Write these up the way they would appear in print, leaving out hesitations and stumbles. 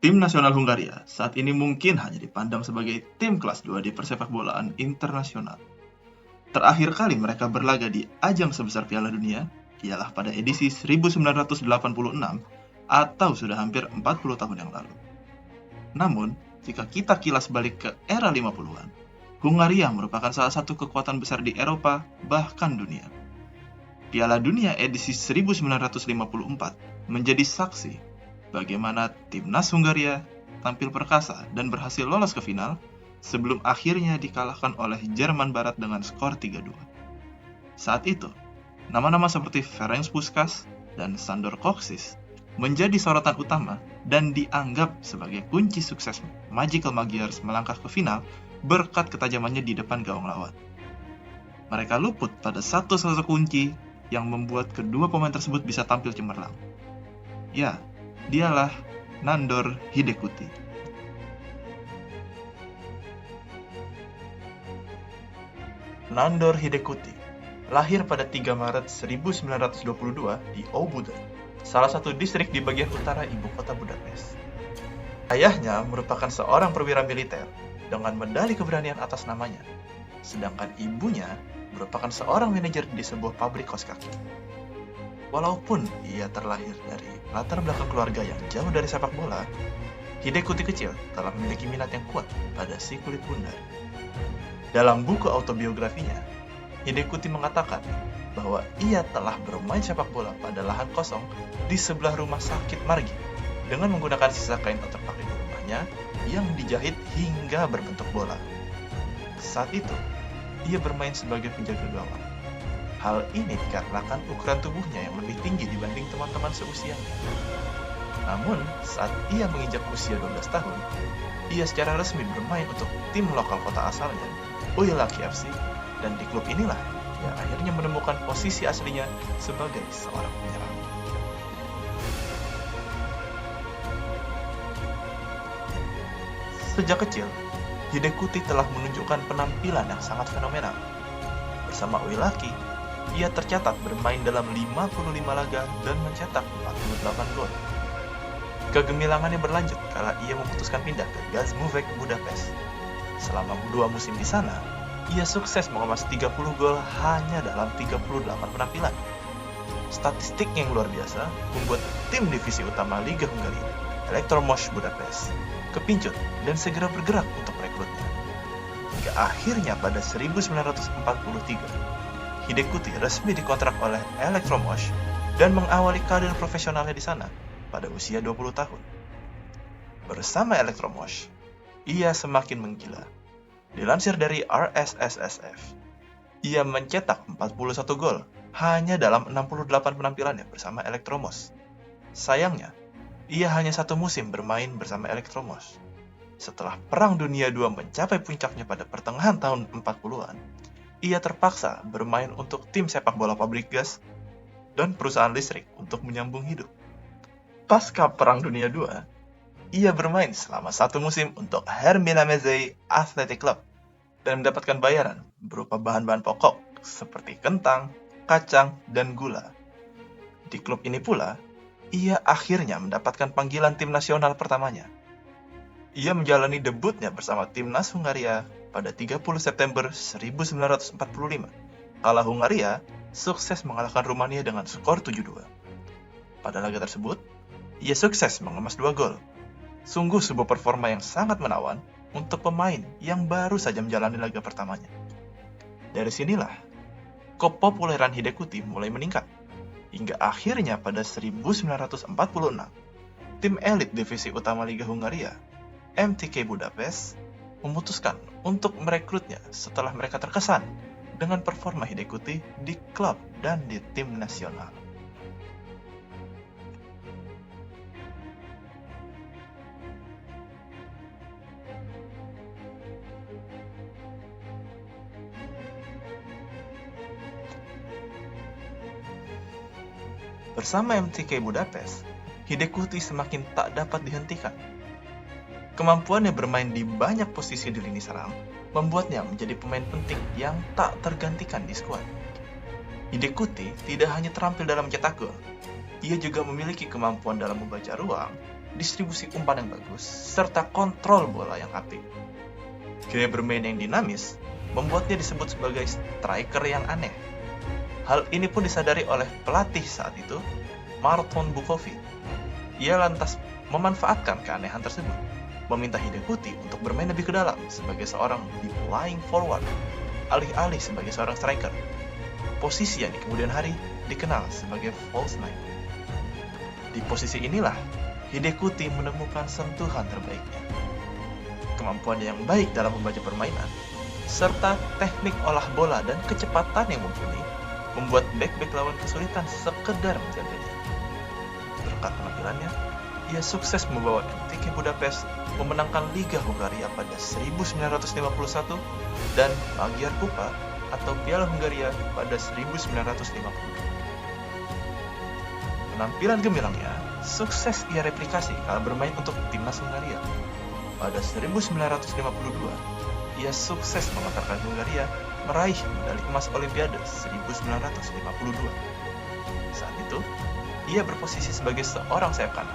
Tim nasional Hungaria saat ini mungkin hanya dipandang sebagai tim kelas 2 di persepakbolaan internasional. Terakhir kali mereka berlaga di ajang sebesar Piala Dunia ialah pada edisi 1986 atau sudah hampir 40 tahun yang lalu. Namun, jika kita kilas balik ke era 50-an, Hungaria merupakan salah satu kekuatan besar di Eropa, bahkan dunia. Piala Dunia edisi 1954 menjadi saksi bagaimana timnas Hungaria tampil perkasa dan berhasil lolos ke final sebelum akhirnya dikalahkan oleh Jerman Barat dengan skor 3-2. Saat itu, nama-nama seperti Ferenc Puskás dan Sándor Kocsis menjadi sorotan utama dan dianggap sebagai kunci sukses Magical Magyars melangkah ke final berkat ketajamannya di depan gawang lawan. Mereka luput pada satu kunci yang membuat kedua pemain tersebut bisa tampil cemerlang. Ya, dialah Nandor Hidekuti. Nandor Hidekuti lahir pada 3 Maret 1922 di Óbuda, salah satu distrik di bagian utara ibu kota Budapest. Ayahnya merupakan seorang perwira militer dengan medali keberanian atas namanya, sedangkan ibunya merupakan seorang manajer di sebuah pabrik kaos kaki. Walaupun ia terlahir dari latar belakang keluarga yang jauh dari sepak bola, Hidekuti kecil telah memiliki minat yang kuat pada si kulit bundar. Dalam buku autobiografinya, Hidekuti mengatakan bahwa ia telah bermain sepak bola pada lahan kosong di sebelah rumah sakit margi dengan menggunakan sisa kain yang terpakai di rumahnya yang dijahit hingga berbentuk bola. Saat itu, ia bermain sebagai penjaga gawang. Hal ini dikarenakan ukuran tubuhnya yang lebih tinggi dibanding teman-teman seusianya. Namun, saat ia menginjak usia 12 tahun, ia secara resmi bermain untuk tim lokal kota asalnya, Oilaki FC, dan di klub inilah ia akhirnya menemukan posisi aslinya sebagai seorang penyerang. Sejak kecil, Hidekuti telah menunjukkan penampilan yang sangat fenomenal. Bersama Oilaki, ia tercatat bermain dalam 55 laga dan mencetak 48 gol. Kegemilangannya berlanjut kala ia memutuskan pindah ke Gazmovek Budapest. Selama 2 musim di sana, ia sukses mengemas 30 gol hanya dalam 38 penampilan. Statistik yang luar biasa membuat tim divisi utama Liga Hungaria, Elektromos Budapest, kepincut dan segera bergerak untuk merekrutnya. Hingga akhirnya pada 1943, Hidekuti resmi dikontrak oleh Elektromos dan mengawali karir profesionalnya di sana pada usia 20 tahun. Bersama Elektromos, ia semakin menggila. Dilansir dari RSSSF, ia mencetak 41 gol hanya dalam 68 penampilannya bersama Elektromos. Sayangnya, ia hanya 1 musim bermain bersama Elektromos. Setelah Perang Dunia II mencapai puncaknya pada pertengahan tahun 40-an, ia terpaksa bermain untuk tim sepak bola pabrik gas dan perusahaan listrik untuk menyambung hidup. Pasca Perang Dunia II, ia bermain selama 1 musim untuk Hermina Mezei Athletic Club dan mendapatkan bayaran berupa bahan-bahan pokok seperti kentang, kacang, dan gula. Di klub ini pula, ia akhirnya mendapatkan panggilan tim nasional pertamanya. Ia menjalani debutnya bersama timnas Hungaria pada 30 September 1945, kala Hungaria sukses mengalahkan Rumania dengan skor 7-2. Pada laga tersebut, ia sukses mengemas 2 gol. Sungguh sebuah performa yang sangat menawan untuk pemain yang baru saja menjalani laga pertamanya. Dari sinilah, kepopuleran Hidekuti mulai meningkat, hingga akhirnya pada 1946, tim elit divisi utama Liga Hungaria, MTK Budapest, memutuskan untuk merekrutnya setelah mereka terkesan dengan performa Hidekuti di klub dan di tim nasional. Bersama MTK Budapest, Hidekuti semakin tak dapat dihentikan. Kemampuannya bermain di banyak posisi di lini serang membuatnya menjadi pemain penting yang tak tergantikan di skuad. Hidekuti tidak hanya terampil dalam mencetak gol, ia juga memiliki kemampuan dalam membaca ruang distribusi umpan yang bagus, serta kontrol bola yang apik. Gaya bermain yang dinamis membuatnya disebut sebagai striker yang aneh. Hal ini pun disadari oleh pelatih saat itu, Marton Bukovic. Ia lantas memanfaatkan keanehan tersebut, meminta Hidekuti untuk bermain lebih ke dalam sebagai seorang deep lying forward, alih-alih sebagai seorang striker. Posisi yang di kemudian hari dikenal sebagai false nine. Di posisi inilah Hidekuti menemukan sentuhan terbaiknya. Kemampuan yang baik dalam membaca permainan, serta teknik olah bola dan kecepatan yang mumpuni, membuat bek-bek lawan kesulitan sekedar menjaganya. Berkat penampilannya, ia sukses membawa MTK Budapest memenangkan Liga Hungaria pada 1951 dan Magyar Kupa atau Piala Hungaria pada 1952. Penampilan gemilangnya sukses ia replikasi kala bermain untuk timnas Hungaria. Pada 1952, ia sukses mengantarkan Hungaria meraih medali emas Olimpiade 1952. Saat itu, ia berposisi sebagai seorang sayap kanan,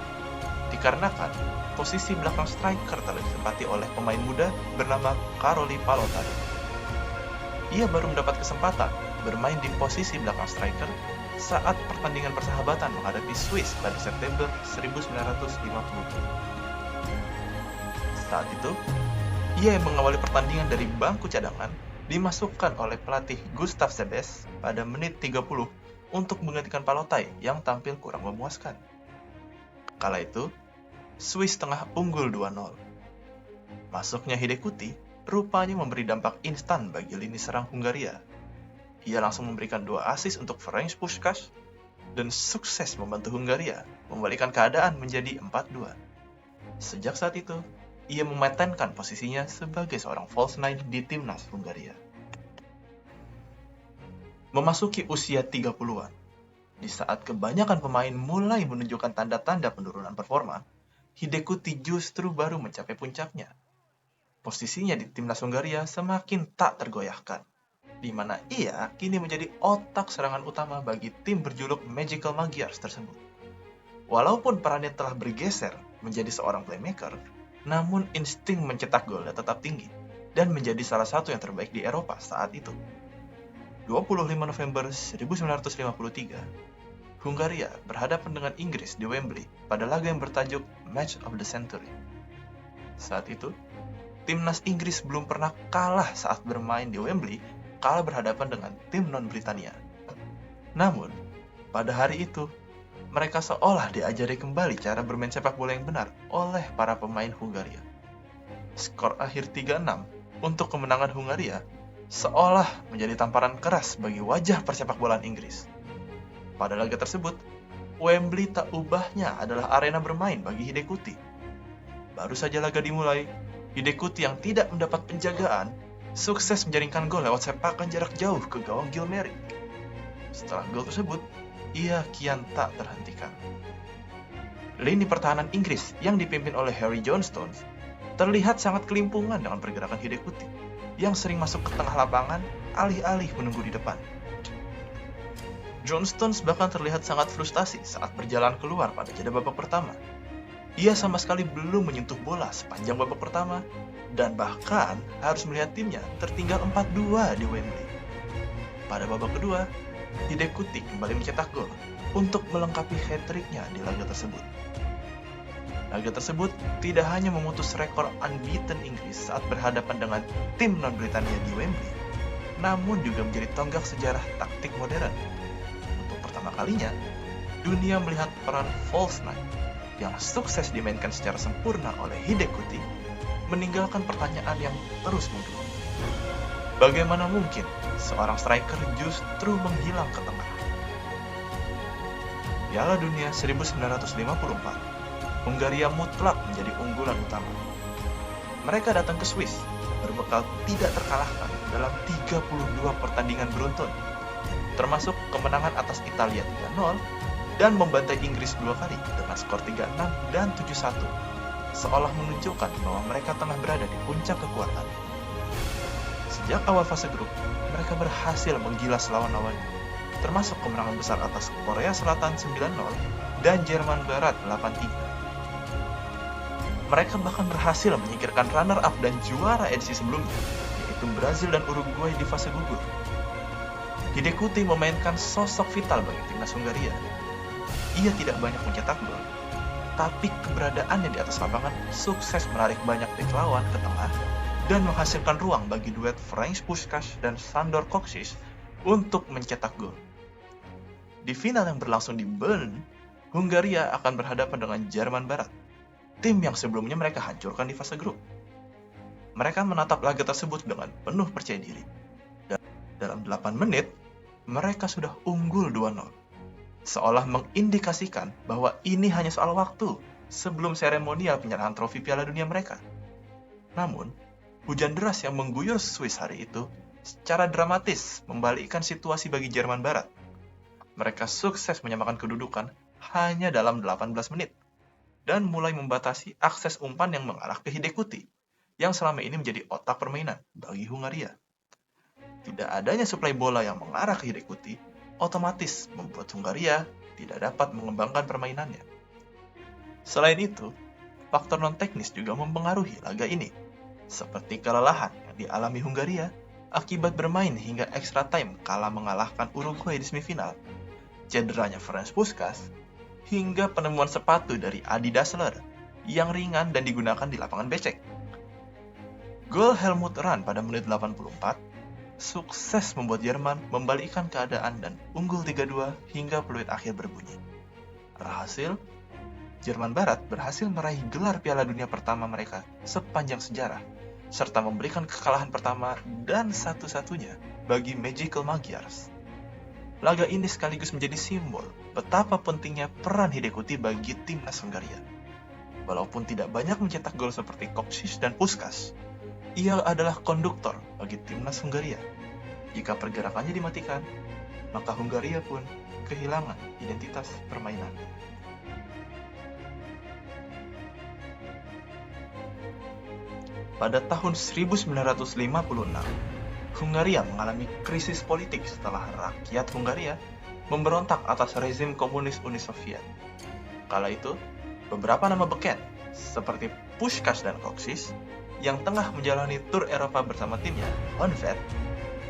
dikarenakan posisi belakang striker telah ditempati oleh pemain muda bernama Karoli Palotari. Ia baru mendapat kesempatan bermain di posisi belakang striker saat pertandingan persahabatan menghadapi Swiss pada September 1950. Saat itu, ia yang mengawali pertandingan dari bangku cadangan dimasukkan oleh pelatih Gustav Sebes pada menit 30 untuk menggantikan Palotai yang tampil kurang memuaskan. Kala itu, Swiss tengah unggul 2-0. Masuknya Hidekuti rupanya memberi dampak instan bagi lini serang Hungaria. Ia langsung memberikan 2 assist untuk Ferenc Puskás dan sukses membantu Hungaria membalikan keadaan menjadi 4-2. Sejak saat itu, ia mematenkan posisinya sebagai seorang false nine di timnas Hungaria. Memasuki usia 30-an, di saat kebanyakan pemain mulai menunjukkan tanda-tanda penurunan performa, Hidekuti justru baru mencapai puncaknya. Posisinya di timnas Hungaria semakin tak tergoyahkan, di mana ia kini menjadi otak serangan utama bagi tim berjuluk Magical Magyars tersebut. Walaupun perannya telah bergeser menjadi seorang playmaker, namun insting mencetak gol tetap tinggi dan menjadi salah satu yang terbaik di Eropa saat itu. 25 November 1953, Hungaria berhadapan dengan Inggris di Wembley pada laga yang bertajuk Match of the Century. Saat itu, timnas Inggris belum pernah kalah saat bermain di Wembley kala berhadapan dengan tim non-Britania. Namun, pada hari itu, mereka seolah diajari kembali cara bermain sepak bola yang benar oleh para pemain Hungaria. Skor akhir 3-6 untuk kemenangan Hungaria seolah menjadi tamparan keras bagi wajah persepak bolaan Inggris. Pada laga tersebut, Wembley tak ubahnya adalah arena bermain bagi Hidekuti. Baru saja laga dimulai, Hidekuti yang tidak mendapat penjagaan sukses menjaringkan gol lewat sepakan jarak jauh ke gawang Gilmeri. Setelah gol tersebut, ia kian tak terhentikan. Lini pertahanan Inggris yang dipimpin oleh Harry Johnstones terlihat sangat kelimpungan dengan pergerakan Hidekuti yang sering masuk ke tengah lapangan alih-alih menunggu di depan. Johnstones bahkan terlihat sangat frustasi saat berjalan keluar pada jeda babak pertama. Ia sama sekali belum menyentuh bola sepanjang babak pertama dan bahkan harus melihat timnya tertinggal 4-2 di Wembley. Pada babak kedua, Hidekuti kembali mencetak gol untuk melengkapi hat-trick-nya di laga tersebut. Laga tersebut tidak hanya memutus rekor unbeaten Inggris saat berhadapan dengan tim non-Britania di Wembley, namun juga menjadi tonggak sejarah taktik modern. Untuk pertama kalinya, dunia melihat peran false nine yang sukses dimainkan secara sempurna oleh Hidekuti meninggalkan pertanyaan yang terus muncul. Bagaimana mungkin seorang striker justru menghilang ke tengah? Piala Dunia 1954, Hungaria mutlak menjadi unggulan utama. Mereka datang ke Swiss berbekal tidak terkalahkan dalam 32 pertandingan beruntun, termasuk kemenangan atas Italia 3-0 dan membantai Inggris 2 kali dengan skor 3-6 dan 7-1, seolah menunjukkan bahwa mereka tengah berada di puncak kekuatan. Sejak awal fase grup, mereka berhasil menggilas lawan-lawannya, termasuk kemenangan besar atas Korea Selatan 9-0 dan Jerman Barat 8-3. Mereka bahkan berhasil menyingkirkan runner-up dan juara edisi sebelumnya, yaitu Brazil dan Uruguay di fase gugur. Hidekuti memainkan sosok vital bagi timnas Hungaria. Ia tidak banyak mencetak gol, tapi keberadaannya di atas lapangan sukses menarik banyak bek lawan ke tengah dan menghasilkan ruang bagi duet Ferenc Puskás dan Sandor Kocsis untuk mencetak gol. Di final yang berlangsung di Bern, Hungaria akan berhadapan dengan Jerman Barat, tim yang sebelumnya mereka hancurkan di fase grup. Mereka menatap laga tersebut dengan penuh percaya diri. Dan dalam 8 menit, mereka sudah unggul 2-0. Seolah mengindikasikan bahwa ini hanya soal waktu sebelum seremonial penyerahan trofi Piala Dunia mereka. Namun, hujan deras yang mengguyur Swiss hari itu secara dramatis membalikkan situasi bagi Jerman Barat. Mereka sukses menyamakan kedudukan hanya dalam 18 menit dan mulai membatasi akses umpan yang mengarah ke Hidekuti yang selama ini menjadi otak permainan bagi Hungaria. Tidak adanya suplai bola yang mengarah ke Hidekuti otomatis membuat Hungaria tidak dapat mengembangkan permainannya. Selain itu, faktor non-teknis juga mempengaruhi laga ini, seperti kelelahan yang dialami Hungaria akibat bermain hingga extra time kala mengalahkan Uruguay di semifinal, cederanya Ferenc Puskás, hingga penemuan sepatu dari Adi Dassler yang ringan dan digunakan di lapangan becek. Gol Helmut Rahn pada menit 84 sukses membuat Jerman membalikkan keadaan dan unggul 3-2 hingga peluit akhir berbunyi. Alhasil, Jerman Barat berhasil meraih gelar Piala Dunia pertama mereka sepanjang sejarah, serta memberikan kekalahan pertama dan satu-satunya bagi Magical Magyars. Laga ini sekaligus menjadi simbol betapa pentingnya peran Hidekuti bagi timnas Hungaria. Walaupun tidak banyak mencetak gol seperti Kocsis dan Puskás, ia adalah konduktor bagi timnas Hungaria. Jika pergerakannya dimatikan, maka Hungaria pun kehilangan identitas permainan. Pada tahun 1956, Hungaria mengalami krisis politik setelah rakyat Hungaria memberontak atas rezim komunis Uni Soviet. Kala itu, beberapa nama beken seperti Puskás dan Kocsis yang tengah menjalani tur Eropa bersama timnya, Honvéd,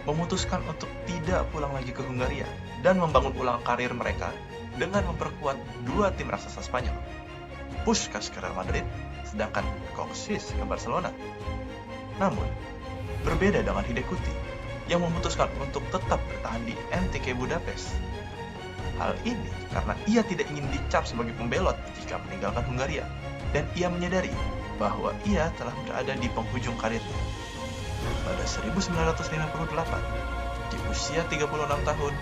memutuskan untuk tidak pulang lagi ke Hungaria dan membangun ulang karir mereka dengan memperkuat dua tim raksasa Spanyol, Puskás ke Real Madrid, sedangkan Kocsis ke Barcelona. Namun, berbeda dengan Hidekuti yang memutuskan untuk tetap bertahan di MTK Budapest. Hal ini karena ia tidak ingin dicap sebagai pembelot jika meninggalkan Hungaria, dan ia menyadari bahwa ia telah berada di penghujung karirnya. Pada 1958, di usia 36 tahun,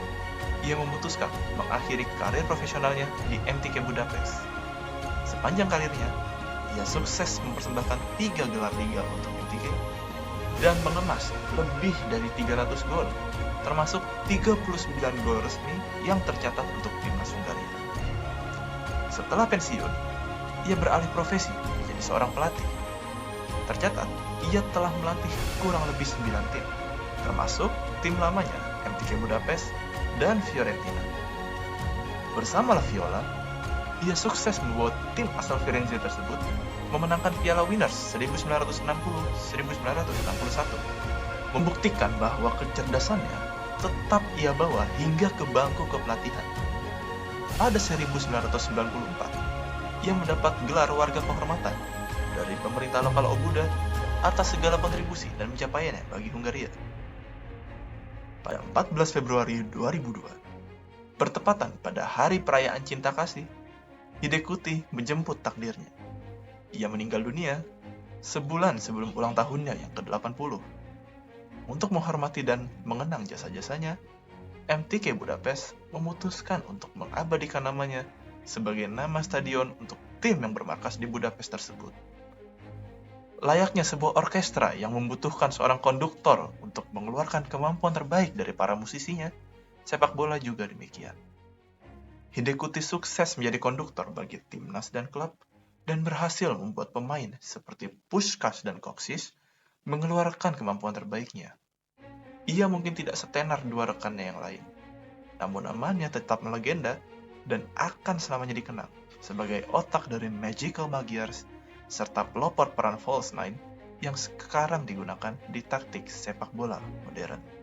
ia memutuskan mengakhiri karir profesionalnya di MTK Budapest. Sepanjang karirnya, ia sukses mempersembahkan 3 gelar liga untuk MTK dan mengemas lebih dari 300 gol, termasuk 39 gol resmi yang tercatat untuk timnas Hungaria. Setelah pensiun, ia beralih profesi menjadi seorang pelatih. Tercatat, ia telah melatih kurang lebih 9 tim, termasuk tim lamanya MTK Budapest dan Fiorentina. Bersama La Viola, ia sukses membawa tim asal Firenze tersebut memenangkan Piala Winners 1960-1961, membuktikan bahwa kecerdasannya tetap ia bawa hingga ke bangku kepelatihan. Pada 1994, ia mendapat gelar warga kehormatan dari pemerintah lokal Obuda atas segala kontribusi dan pencapaiannya bagi Hungaria. Pada 14 Februari 2002, bertepatan pada Hari Perayaan Cinta Kasih, Hidekuti menjemput takdirnya. Ia meninggal dunia sebulan sebelum ulang tahunnya yang ke-80. Untuk menghormati dan mengenang jasa-jasanya, MTK Budapest memutuskan untuk mengabadikan namanya sebagai nama stadion untuk tim yang bermarkas di Budapest tersebut. Layaknya sebuah orkestra yang membutuhkan seorang konduktor untuk mengeluarkan kemampuan terbaik dari para musisinya, sepak bola juga demikian. Hidekuti sukses menjadi konduktor bagi timnas dan klub, dan berhasil membuat pemain seperti Puskás dan Kocsis mengeluarkan kemampuan terbaiknya. Ia mungkin tidak setenar dua rekannya yang lain, namun namanya tetap melegenda dan akan selamanya dikenang sebagai otak dari Magical Magyars serta pelopor peran false nine yang sekarang digunakan di taktik sepak bola modern.